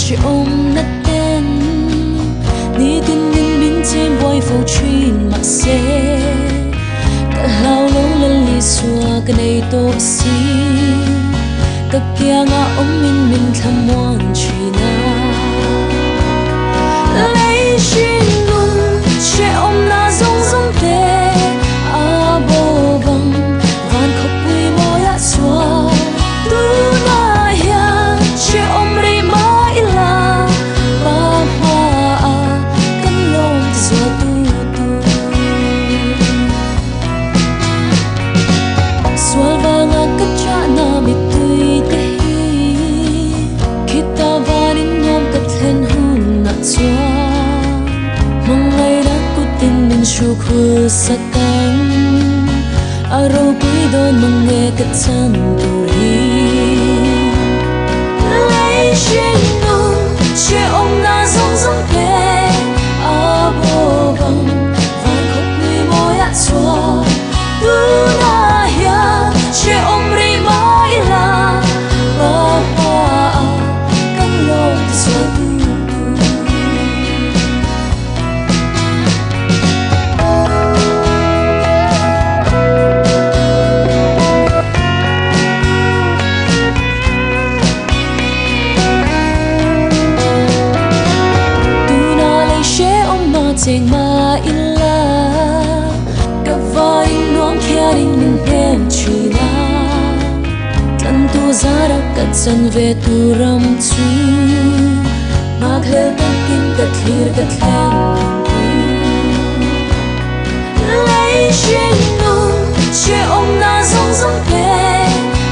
chỉ ôm nát tên ni tin min min trên voi phâu chuyên mặc xe cả lao lông lên li xua cái này tô xí các kia ngã ôm min min tham muôn truy na lấy chuyên luôn che ôm na rong rong tê a bồ bằng van khóc bùi môi á xua tu na ya che ôm ri mãi là ba hoa cánh lông xua tu tu xua vàng cất cha na mi tui tê khi ta vanin nom cất lên hun na xua chu khu sa cánh aro bui don mong nghe cất chân tu hi lấy chuyên nung che ôm na rong rong tê a bồ bằng van khóc người môi á xua tu na ya che ôm ri mãi là ba hoa cánh lông xua tu chênh ma illa cả vai nuông kia đình mình em chỉ na căn tu ra ra cất chân về tu ram chu mà khel tân kim cất hir cất lên lấy chuyên nung che ôm na rong rong tê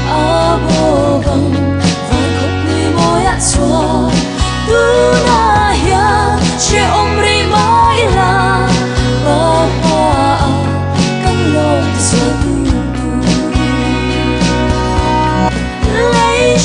a bồ bằng van khóc người môi á xua tu na ya che ôm ri mãi là ba hoa cánh lông xua tu tu lấy